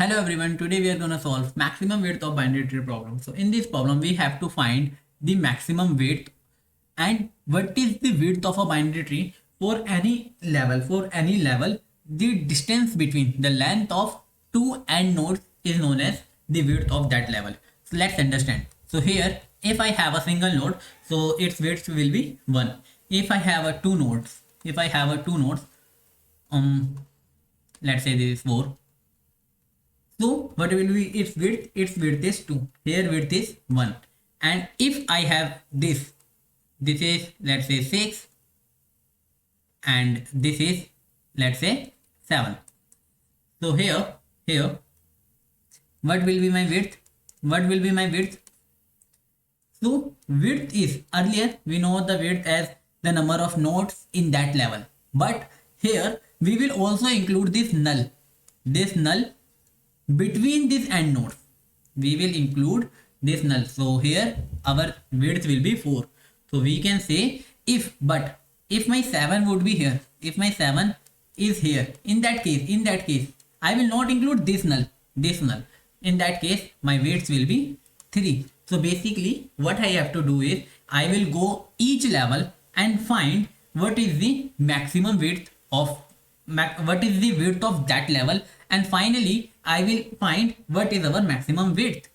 Hello everyone, today we are going to solve maximum width of binary tree problem. So in this problem we have to find the maximum width and what is the width of a binary tree for any level. For any level, the distance between the length of two AND nodes is known as the width of that level. So let's understand. So here if I have a single node, so its width will be 1. If I have a two nodes, let's say this is 4. So what will be its width? Its width is 2. Here width is 1. And if I have this is let's say 6 and this is let's say 7. So here what will be my width? What will be my width? So width is, earlier we know the width as the number of nodes in that level. But here we will also include this null between this AND nodes. We will include this null. So here our width will be 4. So we can say if my 7 would be here, if my 7 is here, in that case I will not include this null. In that case my width will be 3. So basically what I have to do is I will go each level and find what is the maximum width of that level, and finally I will find what is our maximum width.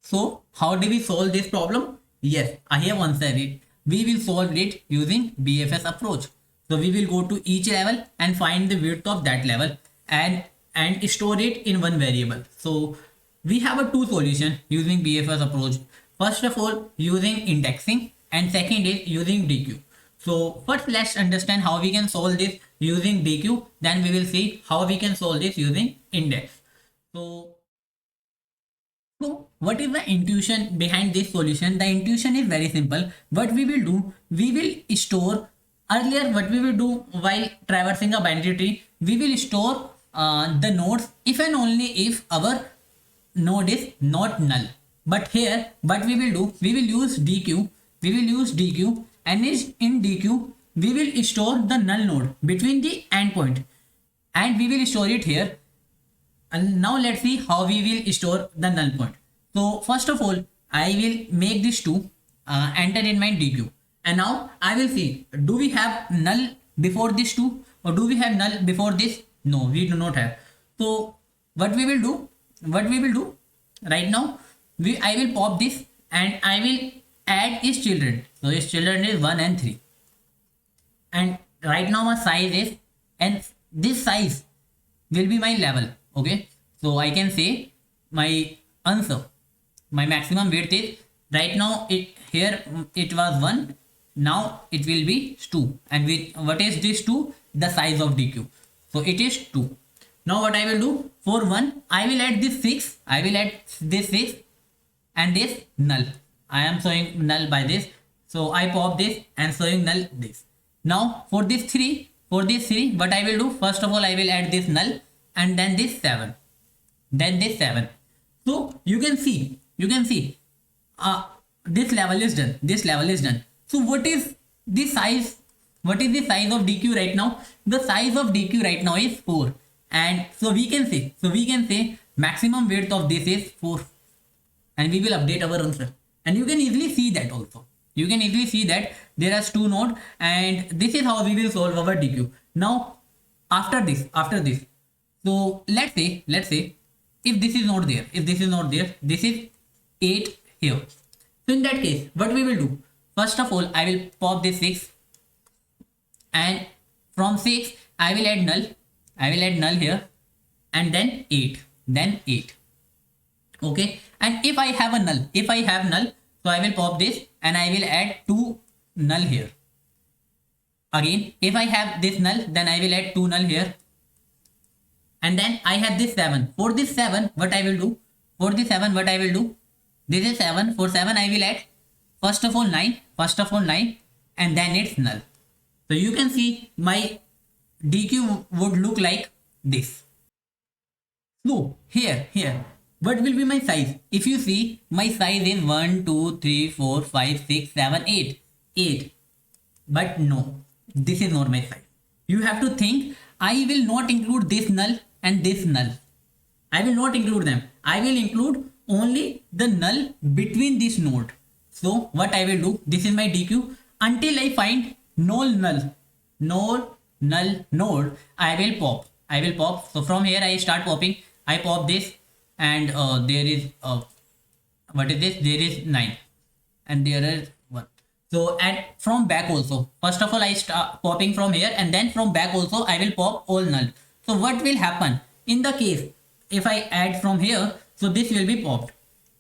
So how do we solve this problem? Yes, I have answered it. We will solve it using BFS approach. So we will go to each level and find the width of that level and store it in one variable. So we have a two solution using BFS approach. First of all, using indexing, and second is using DQ. So first let's understand how we can solve this using DQ, then we will see how we can solve this using index. So what is the intuition behind this solution? The intuition is very simple. What we will do, we will store, earlier what we will do while traversing a binary tree, we will store the nodes if and only if our node is not null. But here what we will do, we will use DQ, and in DQ we will store the null node between the endpoint and we will store it here. And now let's see how we will store the null point. So first of all I will make this 2 enter in my DQ, and now I will see, do we have null before this 2 or do we have null before this? No, we do not have. So what we will do right now, I will pop this and I will add its children. So its children is 1 and 3, and right now my size is, and this size will be my level. Okay, so I can say my answer, my maximum width is, right now it was 1, now it will be 2, and with what is this 2? The size of DQ, so it is 2. Now what I will do, for 1 I will add this 6, and this null. I am showing null by this, so I pop this and showing null this. Now for this 3, what I will do, first of all I will add this null and then this 7, then this 7. So you can see this level is done. So what is the size of DQ right now? The size of DQ right now is 4, and so we can say maximum width of this is 4, and we will update our answer. And you can easily see that also. You can easily see that there are 2 nodes, and this is how we will solve our DQ. Now after this, so let's say if this is not there, this is 8 here. So in that case what we will do, first of all I will pop this 6, and from 6 I will add null here, and then 8. Okay, and if I have null, so I will pop this and I will add 2 null here. Again, if I have this null, then I will add 2 null here, and then I have this 7. For this 7 what I will do, this is 7. For 7 I will add first of all 9, and then it's null. So you can see my DQ would look like this. So here what will be my size? If you see, my size is 1 2 3 4 5 6 7 8. But no, this is not my size. You have to think, I will not include this null and this null. I will not include them. I will include only the null between this node. So what I will do, this is my DQ. Until I find null node, I will pop. I will pop. So from here I start popping. I pop this, and there is what is this? There is 9, and there is 1. So and from back also. First of all, I start popping from here, and then from back also I will pop all null. So what will happen in the case if I add from here? So this will be popped.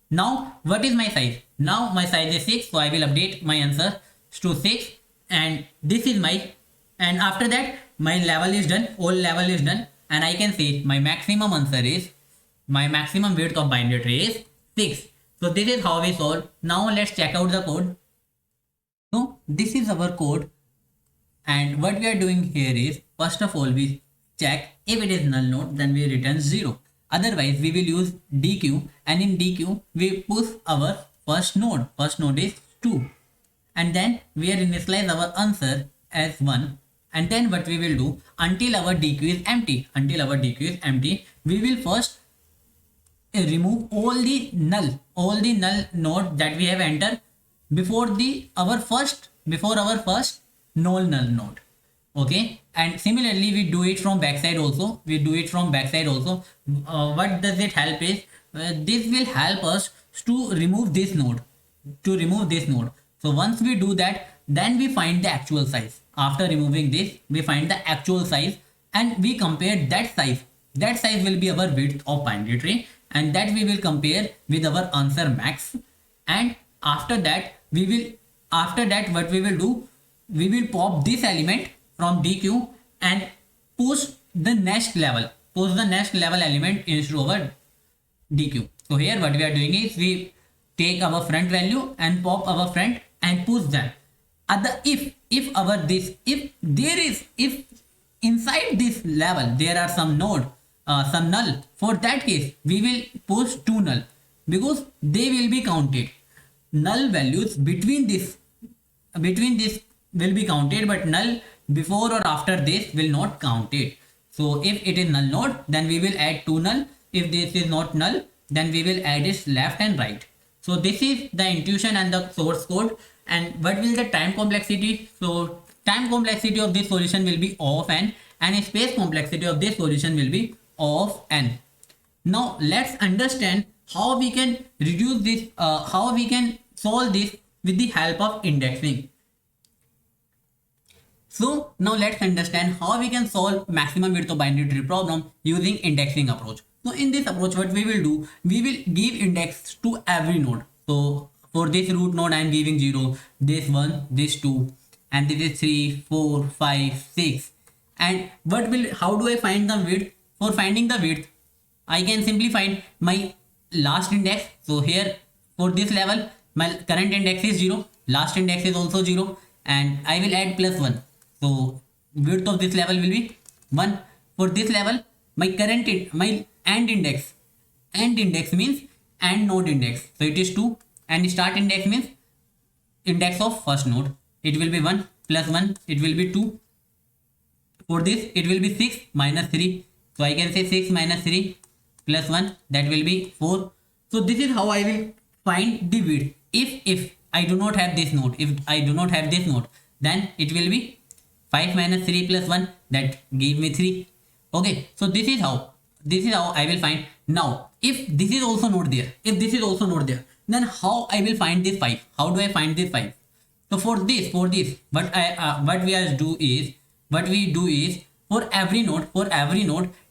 Now what is my size? Now my size is 6, so I will update my answer to 6, and this is my, and after that my level is done, all level is done, and I can say my maximum answer is, my maximum width of binary tree is 6. So this is how we solve. Now let's check out the code. So this is our code, and what we are doing here is, first of all we check if it is null node, then we return 0. Otherwise we will use DQ, and in DQ we push our first node. First node is 2, and then we are initialize our answer as 1, and then what we will do, until our DQ is empty, we will first remove all the null node that we have entered before our first null node. Okay, and similarly we do it from backside also. What does it help is, this will help us to remove this node. So once we do that, then we find the actual size. After removing this, we find the actual size, and we compare that size. That size will be our width of binary tree, and that we will compare with our answer max. And after that what we will do, we will pop this element from DQ and push the next level element into our DQ. So here what we are doing is, we take our front value and pop our front and push them. If inside this level there are some null, for that case we will push 2 null, because they will be counted. Null values between this will be counted, but null before or after this will not count it. So if it is null node, then we will add 2 null. If this is not null, then we will add its left and right. So this is the intuition and the source code. And what will the time complexity? So time complexity of this solution will be O of n, and space complexity of this solution will be O of n. Now let's understand how we can reduce this, how we can solve this with the help of indexing. So now let's understand how we can solve maximum width of binary tree problem using indexing approach. So in this approach, what we will do, we will give index to every node. So for this root node, I am giving 0, this 1, this 2, and this is 3, 4, 5, 6. And how do I find the width? For finding the width, I can simply find my last index. So here for this level, my current index is 0, last index is also 0, and I will add plus 1. So width of this level will be 1. For this level, my end index means end node index. So it is 2, and start index means index of first node. It will be 1 plus 1, it will be 2. For this, it will be 6 minus 3. So I can say 6 minus 3 plus 1, that will be 4. So this is how I will find the width. If I do not have this node, then it will be 5 minus 3 plus 1, that give me 3. Okay, so this is how I will find. Now if this is also not there, then how I will find this 5? How do I find this 5? So for this what we do is for every node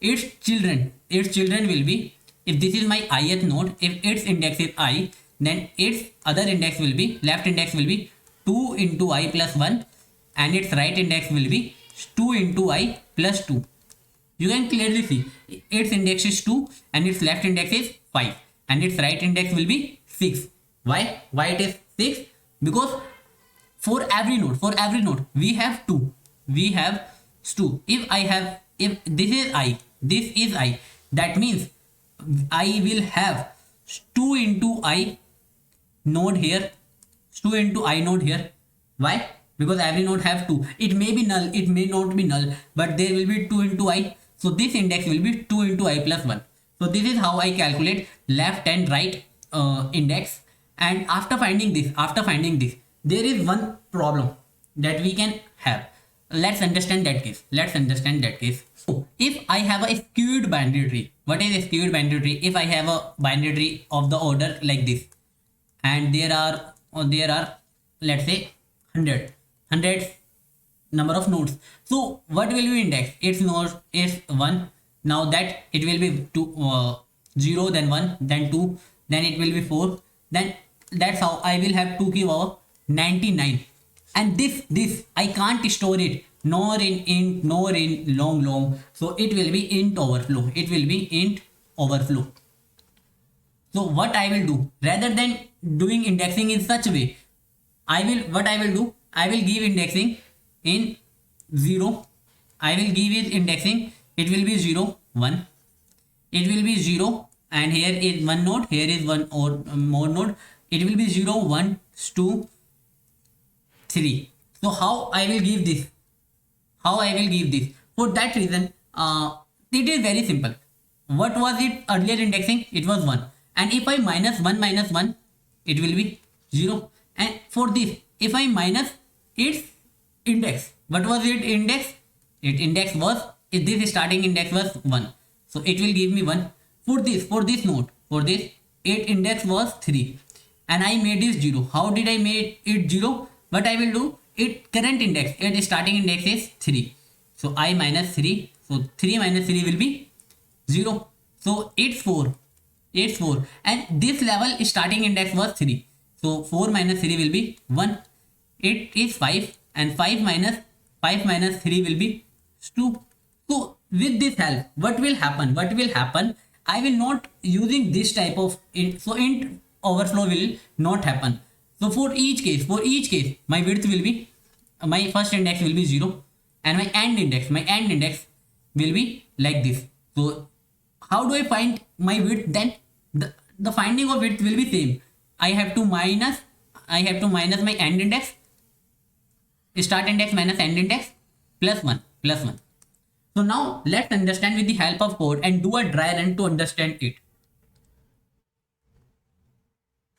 its children will be, if this is my ith node, if its index is I, then its other index will be, left index will be 2 into I plus 1, and its right index will be 2 into I plus 2. You can clearly see its index is 2 and its left index is 5, and its right index will be 6. Why it is 6? Because for every node we have 2. If this is I, that means I will have 2 into I node here. Why? Because every node have 2. It may be null, it may not be null, but there will be 2 into I. So this index will be 2 into I plus 1. So this is how I calculate left and right index. And after finding this, there is one problem that we can have. Let's understand that case. So if I have a skewed binary tree, what is a skewed binary tree? If I have a binary tree of the order like this, and there are let's say hundreds number of nodes. So what will be index? Its node is 1. Now that it will be 0, then 1, then 2, then it will be 4. Then that's how I will have 2 cube over 99. And this I can't store it nor in int nor in long. So it will be int overflow. So what I will do, rather than doing indexing in such way, I will give indexing in 0. I will give it indexing. It will be 0, 1. It will be 0, and here is one node. Here is one or more node. It will be 0, 1, 2, 3. So how I will give this? For that reason, it is very simple. What was it earlier indexing? It was 1. And if I minus 1, it will be 0. And for this, if I minus its index, what was it index? This starting index was 1. So it will give me 1. For this node, it index was 3. And I made this 0. How did I make it 0? What I will do, its starting index is 3. So I minus 3. So 3 minus 3 will be 0. So it's 4. And this level starting index was 3. So 4 minus 3 will be 1. It is 5. And 5 minus 3 will be 2. So with this help, what will happen? I will not using this type of int. So int overflow will not happen. So for each case, my width will be, my first index will be 0, and my end index will be like this. So how do I find my width? Then the finding of width will be same. I have to minus my end index, start index minus end index, plus 1. So now let's understand with the help of code and do a dry run to understand it.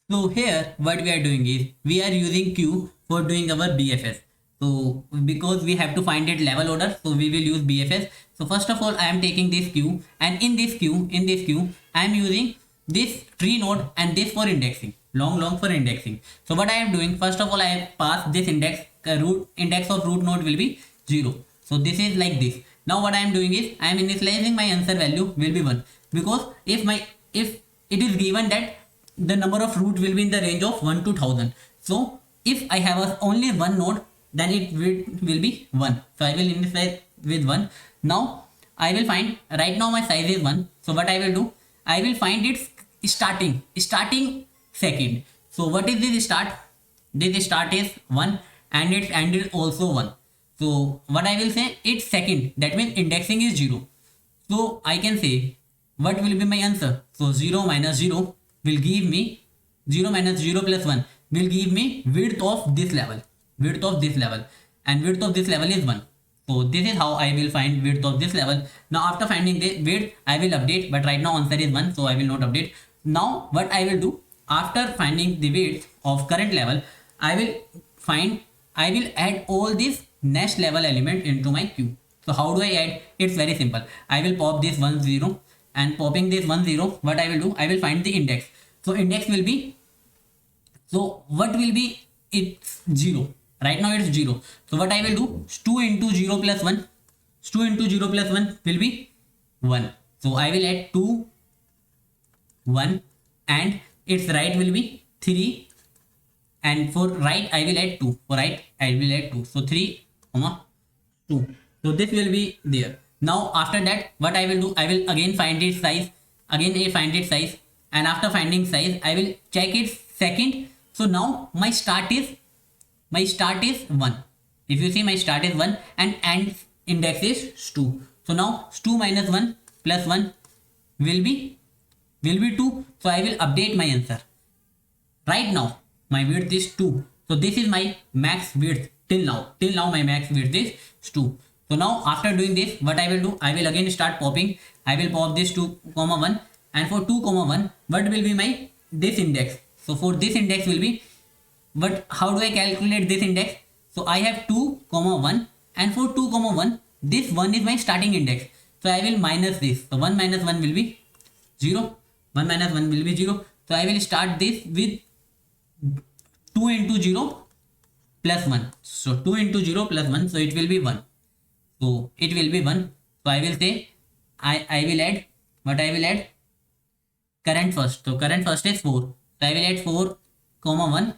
So here what we are doing is we are using queue for doing our BFS. So because we have to find it level order, so we will use BFS. So first of all, I am taking this queue, and in this queue I am using this tree node and this for indexing, long for indexing. So what I am doing, first of all, I pass this index, root index of root node will be 0. So this is like this. Now what I am doing is I am initializing my answer value will be 1, because if it is given that the number of root will be in the range of 1 to 1000. So if I have only one node, then it will be 1. So I will initialize with 1. Now I will find, right now my size is 1. So what I will do, I will find its starting second. So what is this start? This start is 1 and its end is also 1. So what I will say, its second, that means indexing is 0. So I can say what will be my answer. So 0 minus 0 will give me 0 minus 0 plus 1 will give me width of this level, and width of this level is 1. So this is how I will find width of this level. Now after finding the width, I will update, but right now answer is 1, so I will not update. Now what I will do, after finding the width of current level, I will add all these next level element into my queue. So how do I add? It's very simple. I will pop this 1 0, and popping this 1 0, what I will do, I will find the index. So index will be, so what will be, it's 0. Right now it's 0. So what I will do, 2 into 0 plus 1. 2 into 0 plus 1 will be 1. So I will add 2, 1, and its right will be 3. And for right I will add 2. For right I will add 2. So 3, 2. So this will be there. Now after that, what I will do, I will again find its size. And after finding size, I will check its second. So now my start is 1. If you see, my start is 1 and end index is 2. So now 2 minus 1 plus 1 will be 2. So I will update my answer. Right now my width is 2. So this is my max width till now. My max width is 2. So now after doing this, what I will do, I will again start popping. I will pop this 2 comma 1, and for 2 comma 1, what will be my this index? So for this index will be, but how do I calculate this index? So I have 2 comma 1, and for 2 comma 1, this 1 is my starting index. So I will minus this. So 1 minus 1 will be 0. 1 minus 1 will be 0. So I will start this with 2 into 0 plus 1. So 2 into 0 plus 1. So it will be 1. So it will be 1. So I will say, I will add, what I will add? Current first. So current first is 4. So I will add 4 comma 1.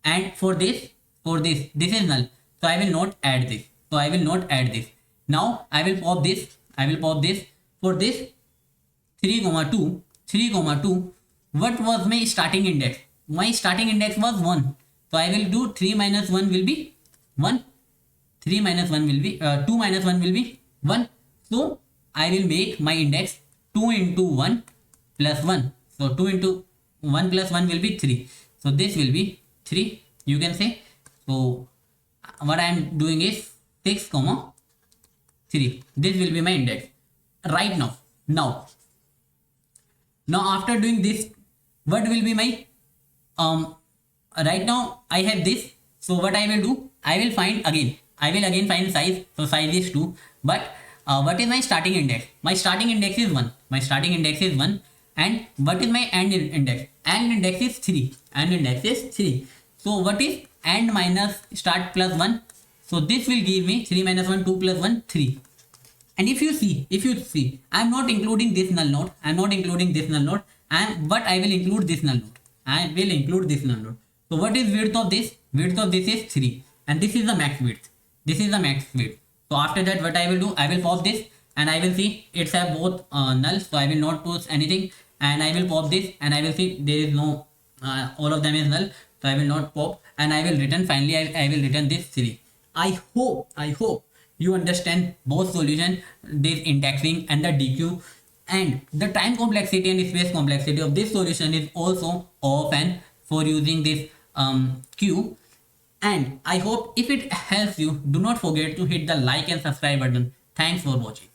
And for this is null. So I will not add this. So I will not add this. Now I will pop this. I will pop this. For this 3 comma 2. What was my starting index? My starting index was 1. So I will do 3 minus 1 will be 1. 3 minus 1 will be 2 minus 1 will be 1. So I will make my index 2 into 1 plus 1. So 2 into 1 plus 1 will be 3. So this will be 3, you can say. So what I am doing is 6 comma 3. This will be my index right now. Now after doing this, what will be my right now I have this. So what I will do, I will again find size. So size is 2. But what is my starting index? My starting index is 1. And what is my AND index? AND index is 3. So what is AND minus start plus 1? So this will give me 3 minus 1, 2 plus 1, 3. And if you see, I am not including this null node. But I will include this null node. So what is width of this? Width of this is 3. And this is the max width. So after that, what I will do, I will pop this, and I will see it's have both null. So I will not post anything, and I will pop this, and I will see there is no, all of them is null. So I will not pop, and I will return, finally I will return this 3. I hope you understand both solution, this indexing and the DQ, and the time complexity and space complexity of this solution is also often for using this queue. And I hope if it helps you, do not forget to hit the like and subscribe button. Thanks for watching.